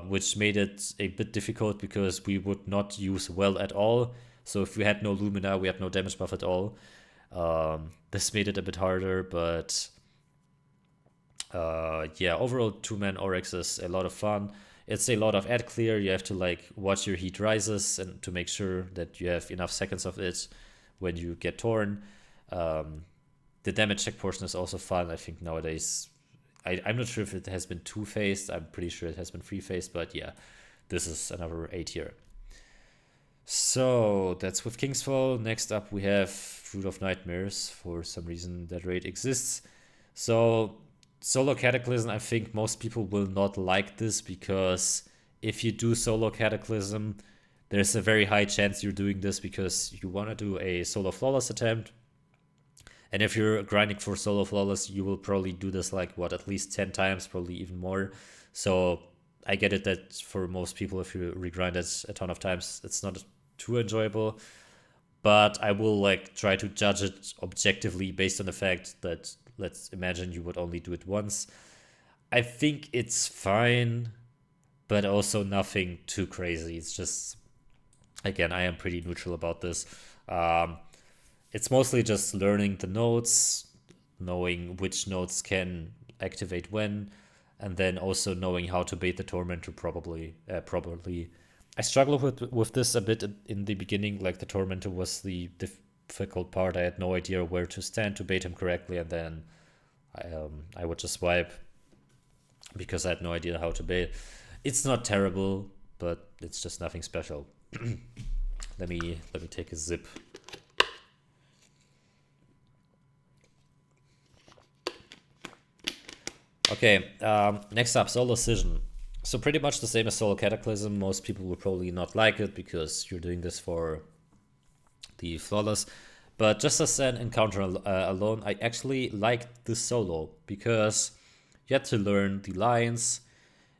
which made it a bit difficult because we would not use Well at all. So if we had no Lumina, we had no damage buff at all. This made it a bit harder, but yeah, overall 2-man Oryx is a lot of fun. It's a lot of ad clear. You have to like watch your heat rises and to make sure that you have enough seconds of it when you get torn. The damage check portion is also fun. I think nowadays, I'm not sure if it has been 2-phased. I'm pretty sure it has been 3-phased, but yeah, this is another A tier. So that's with Kingsfall. Next up we have Fruit of Nightmares. For some reason that raid exists. So Solo Cataclysm, I think most people will not like this because if you do Solo Cataclysm, there's a very high chance you're doing this because you want to do a Solo Flawless attempt. And if you're grinding for Solo Flawless, you will probably do this like, what, at least 10 times, probably even more. So I get it that for most people, if you regrind it a ton of times, it's not too enjoyable. But I will like try to judge it objectively based on the fact that, let's imagine you would only do it once. I think it's fine, but also nothing too crazy. It's just, again, I am pretty neutral about this. Um, it's mostly just learning the nodes, knowing which nodes can activate when, and then also knowing how to bait the tormentor probably properly. I struggled with this a bit in the beginning. Like the tormentor was the difficult part. I had no idea where to stand to bait him correctly, and then I would just swipe because I had no idea how to bait. It's not terrible, but it's just nothing special. Let me take a sip. Okay, next up, Solar Scission. So pretty much the same as Solar Cataclysm. Most people will probably not like it because you're doing this for the Flawless. But just as an encounter alone, I actually liked this solo because you had to learn the lines.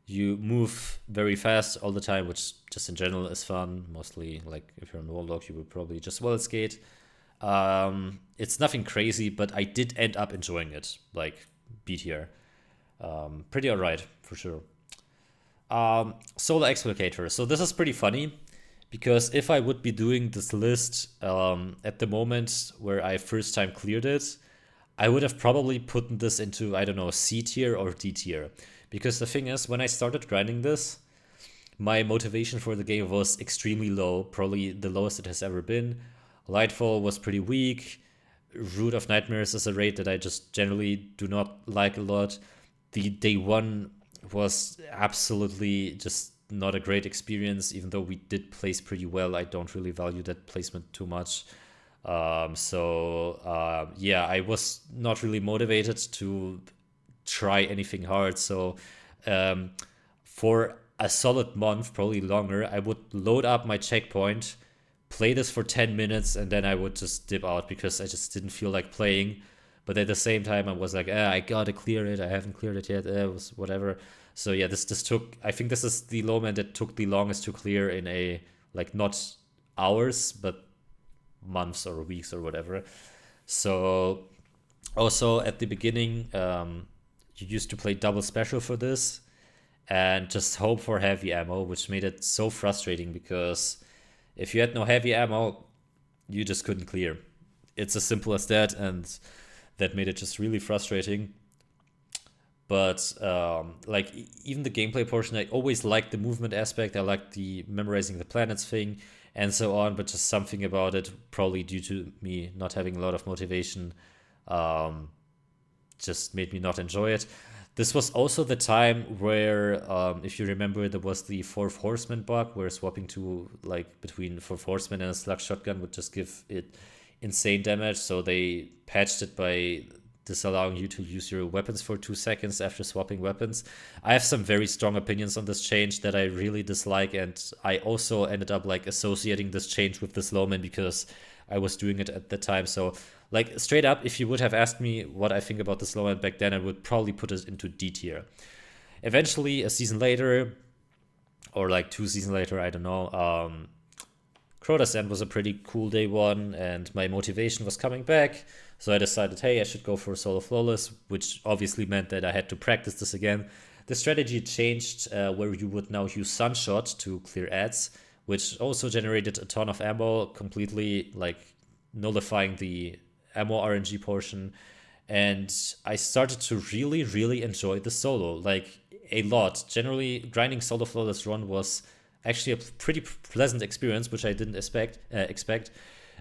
You move very fast all the time, which just in general is fun. Mostly, like if you're on Warlock, you would probably just well skate. It's nothing crazy, but I did end up enjoying it. Like B tier. Pretty alright for sure. Solar Explicator. So this is pretty funny because if I would be doing this list at the moment where I first time cleared it, I would have probably put this into, I don't know, C tier or D tier. Because the thing is, when I started grinding this, my motivation for the game was extremely low, probably the lowest it has ever been. Lightfall was pretty weak. Root of Nightmares is a raid that I just generally do not like a lot. The day one was absolutely just not a great experience, even though we did place pretty well. I don't really value that placement too much. Yeah, I was not really motivated to try anything hard. So for a solid month, probably longer, I would load up my checkpoint, play this for 10 minutes, and then I would just dip out because I just didn't feel like playing. But at the same time, I was like, I gotta clear it. I haven't cleared it yet. It was whatever. So yeah, this took, I think this is the LowMan that took the longest to clear in a, like, not hours, but months or weeks or whatever. So also at the beginning, you used to play double special for this and just hope for heavy ammo, which made it so frustrating because if you had no heavy ammo, you just couldn't clear. It's as simple as that, and that made it just really frustrating. But like even the gameplay portion, I always liked the movement aspect. I liked the memorizing the planets thing and so on, but just something about it, probably due to me not having a lot of motivation, just made me not enjoy it. This was also the time where, if you remember, there was the Fourth Horseman bug where swapping to like between Fourth Horseman and a slug shotgun would just give it insane damage. So they patched it by disallowing you to use your weapons for 2 seconds after swapping weapons. I have some very strong opinions on this change that I really dislike, and I also ended up like associating this change with this LowMan because I was doing it at the time. So like straight up, if you would have asked me what I think about this LowMan back then, I would probably put it into D tier. Eventually, a season later, or like 2 seasons later, I don't know, Crota's End was a pretty cool day one, and my motivation was coming back. So I decided, hey, I should go for Solo Flawless, which obviously meant that I had to practice this again. The strategy changed where you would now use Sunshot to clear ads, which also generated a ton of ammo, completely like nullifying the ammo RNG portion. And I started to really, really enjoy the solo, like a lot. Generally, grinding Solo Flawless run was actually a pretty pleasant experience, which I didn't expect.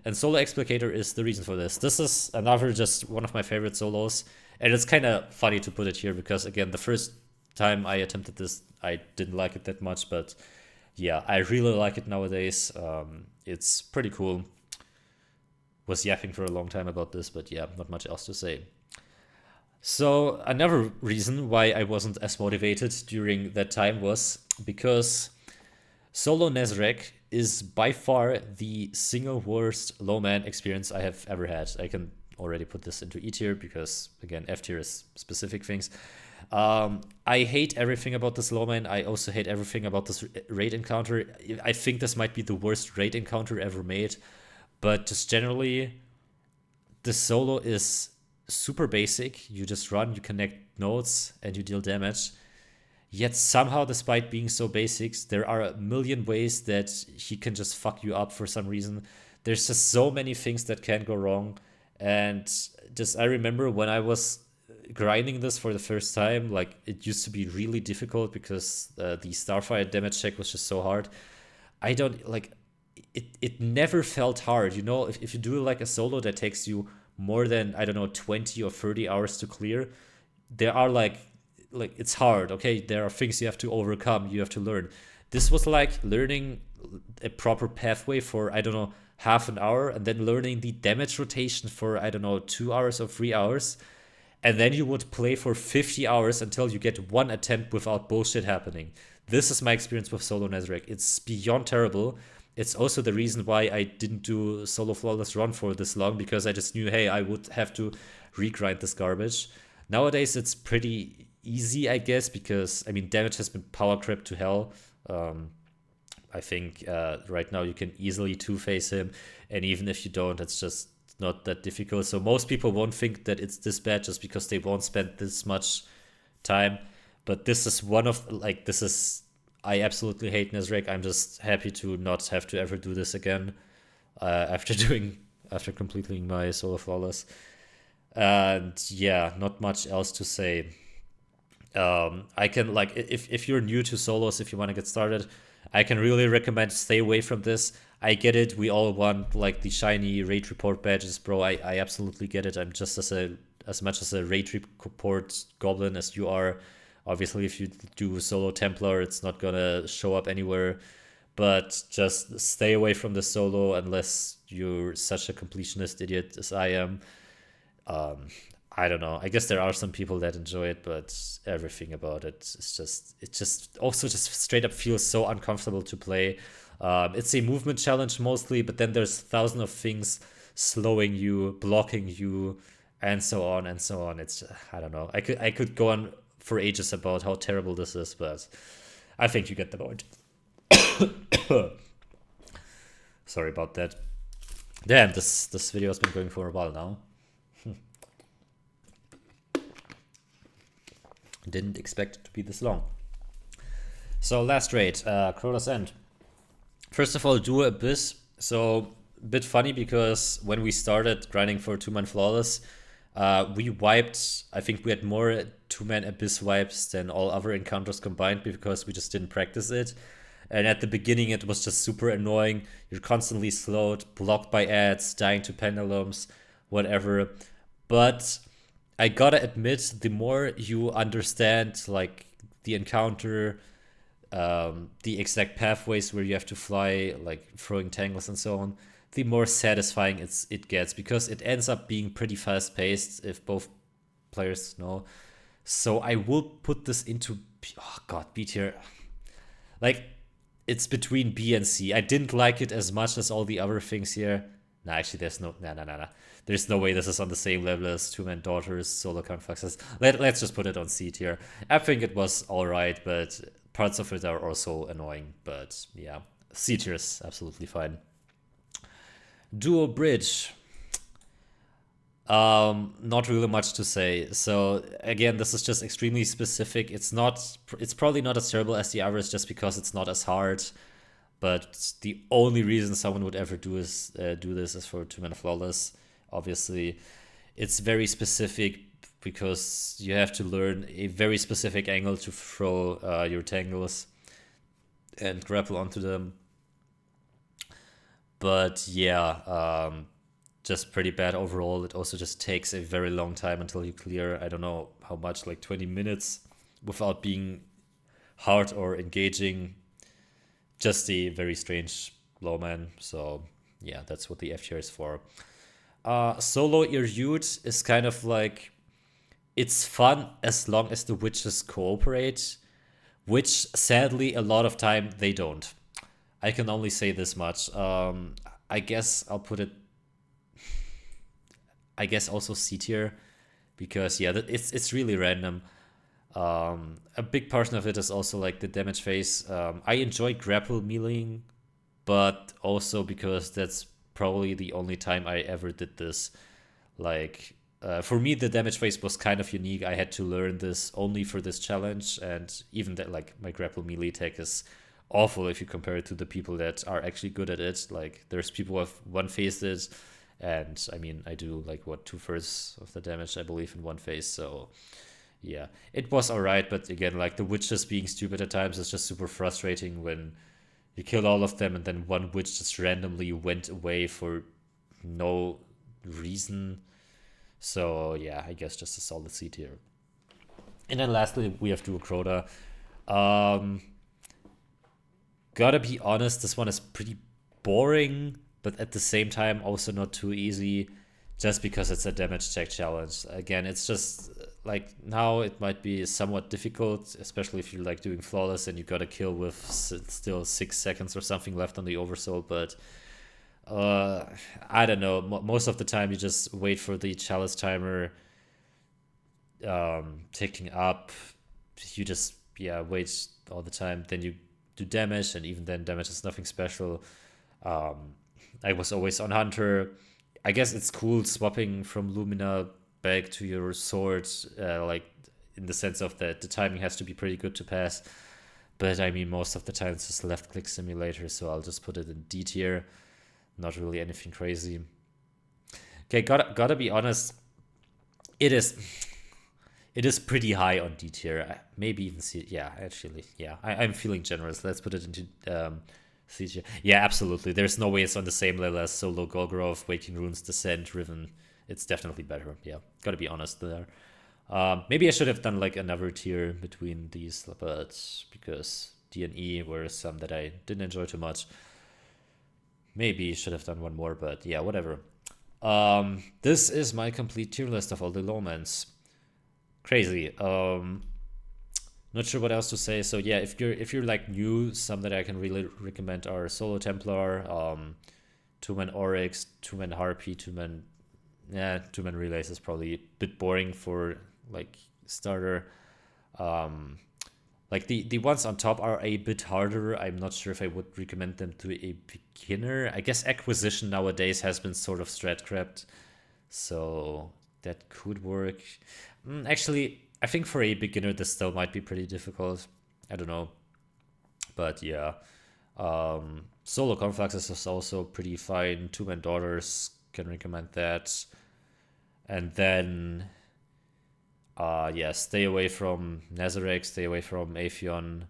And Solo Explicator is the reason for this. This is another just one of my favorite solos, and it's kind of funny to put it here because, again, the first time I attempted this, I didn't like it that much, but yeah, I really like it nowadays. It's pretty cool. Was yapping for a long time about this, but yeah, not much else to say. So another reason why I wasn't as motivated during that time was because Solo Nezrek is by far the single worst LowMan experience I have ever had. I can already put this into E tier because, again, F tier is specific things. I hate everything about this lowman. I also hate everything about this raid encounter. I think this might be the worst raid encounter ever made, but just generally, the solo is super basic. You just run, you connect nodes, and you deal damage. Yet somehow, despite being so basics, there are a million ways that he can just fuck you up for some reason. There's just so many things that can go wrong. And just I remember when I was grinding this for the first time, like it used to be really difficult because the Starfire damage check was just so hard. I don't like it never felt hard. You know, if you do like a solo that takes you more than, I don't know, 20 or 30 hours to clear, there are like it's hard. Okay, there are things you have to overcome, you have to learn. This was like learning a proper pathway for, I don't know, half an hour, and then learning the damage rotation for, I don't know, 2 hours or 3 hours, and then you would play for 50 hours until you get one attempt without bullshit happening. This is my experience with solo Nezarec. It's beyond terrible. It's also the reason why I didn't do solo flawless run for this long, because I just knew, hey, I would have to regrind this garbage. Nowadays it's pretty easy, I guess, because I mean damage has been power crept to hell. I think right now you can easily two-face him, and even if you don't, it's just not that difficult. So most people won't think that it's this bad just because they won't spend this much time. But this is one of, like, this is, I absolutely hate Nezarec. I'm just happy to not have to ever do this again after completing my solo flawless. And yeah, not much else to say. I can, like, if you're new to solos, if you want to get started, I can really recommend stay away from this. I get it. We all want like the shiny raid report badges, bro. I absolutely get it. I'm just as much as a raid report goblin as you are. Obviously, if you do solo Templar, it's not gonna show up anywhere. But just stay away from the solo unless you're such a completionist idiot as I am. Um, I don't know. I guess there are some people that enjoy it, but everything about it just also just straight up feels so uncomfortable to play. It's a movement challenge mostly, but then there's thousands of things slowing you, blocking you, and so on and so on. It's I don't know. I could go on for ages about how terrible this is, but I think you get the point. Sorry about that. Damn, this video has been going for a while now. Didn't expect it to be this long. So last raid, Crota's End. First of all, Duo Abyss. So a bit funny because when we started grinding for 2-man flawless, we wiped, I think we had more 2-man Abyss wipes than all other encounters combined because we just didn't practice it. And at the beginning it was just super annoying. You're constantly slowed, blocked by ads, dying to pendulums, whatever. But I gotta admit, the more you understand like the encounter, the exact pathways where you have to fly, like throwing tangles and so on, the more satisfying it gets, because it ends up being pretty fast paced if both players know. So I will put this into B tier. Like, it's between B and C. I didn't like it as much as all the other things here. Nah, actually, there's no. There's no way this is on the same level as 2-man Daughters, Solo Confluxes. Let's just put it on C tier. I think it was alright, but parts of it are also annoying. But yeah, C tier is absolutely fine. Duo Bridge. Not really much to say. So again, this is just extremely specific. It's probably not as terrible as the others just because it's not as hard. But the only reason someone would ever do this is for 2-man flawless. Obviously, it's very specific because you have to learn a very specific angle to throw your tangles and grapple onto them. But yeah, just pretty bad overall. It also just takes a very long time until you clear, I don't know how much, like 20 minutes without being hard or engaging. Just a very strange LowMan. So yeah, that's what the F tier is for. Solo Irute is kind of like, it's fun as long as the witches cooperate, which sadly a lot of time they don't. I can only say this much. I guess I'll put it, I guess also C tier, because yeah, it's really random. A big portion of it is also like the damage phase. I enjoy grapple meleeing, but also because that's probably the only time I ever did this. Like, for me, the damage phase was kind of unique. I had to learn this only for this challenge, and even that, like, my grapple melee tech is awful if you compare it to the people that are actually good at it. Like, there's people who have one phased it, and I mean, I do like what 2/3 of the damage, I believe, in one phase. So yeah, it was alright, but again, like the witches being stupid at times is just super frustrating when you killed all of them and then one witch just randomly went away for no reason. So yeah, I guess just a solid C tier. And then lastly, we have Duo Crota. Um, Gotta be honest, this one is pretty boring, but at the same time also not too easy, just because it's a damage check challenge. Again, it's just like now it might be somewhat difficult, especially if you're like doing flawless and you got a kill with still 6 seconds or something left on the oversoul. But uh, I don't know. Most of the time, you just wait for the chalice timer ticking up. You just wait all the time. Then you do damage, and even then, damage is nothing special. Um, I was always on Hunter. I guess it's cool swapping from Lumina back to your sword, like in the sense of that the timing has to be pretty good to pass. But I mean, most of the time it's just left click simulator, so I'll just put it in D tier. Not really anything crazy. Okay, gotta be honest. It is it is pretty high on D tier. Maybe even C. Yeah, actually, yeah. I'm feeling generous. Let's put it into C tier. Yeah, absolutely. There's no way it's on the same level as Solo Golgrove, Waking Runes, Descent, Riven. It's definitely better. Yeah, gotta be honest there. Maybe I should have done like another tier between these, but because D and E were some that I didn't enjoy too much. Maybe should have done one more, but yeah, whatever. This is my complete tier list of all the LowMans. Crazy. Not sure what else to say. So yeah, if you're like new, some that I can really recommend are Solo Templar, 2-man Oryx, 2-man Harpy, 2-man, yeah, 2-man Relays is probably a bit boring for like starter. Um, like the ones on top are a bit harder. I'm not sure if I would recommend them to a beginner. I guess Acquisition nowadays has been sort of strat crept, so that could work. Actually, I think for a beginner this still might be pretty difficult. I don't know, but yeah. Solo Confluxes is also pretty fine. 2-man Daughters can recommend that, and then yeah, stay away from Nazarek, stay away from Aphion.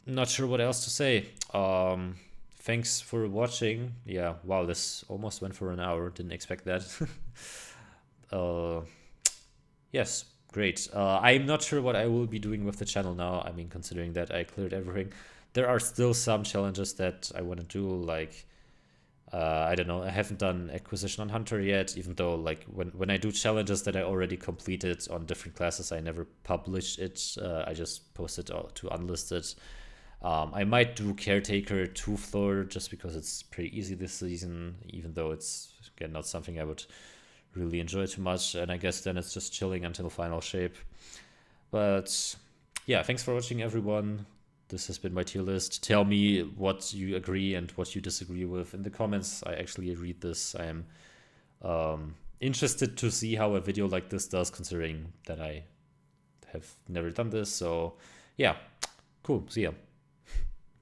Not sure what else to say. Thanks for watching. Yeah, wow, this almost went for an hour. Didn't expect that. uh, yes, great. I'm not sure what I will be doing with the channel now. I mean, considering that I cleared everything, there are still some challenges that I want to do, like I don't know. I haven't done Acquisition on Hunter yet, even though like when I do challenges that I already completed on different classes, I never publish it. I just post it to unlisted. I might do Caretaker 2 floor just because it's pretty easy this season, even though it's again not something I would really enjoy too much. And I guess then it's just chilling until final shape. But yeah, thanks for watching, everyone. This has been my tier list. Tell me what you agree and what you disagree with in the comments. I actually read this. I am interested to see how a video like this does, considering that I have never done this. So yeah, cool. See ya.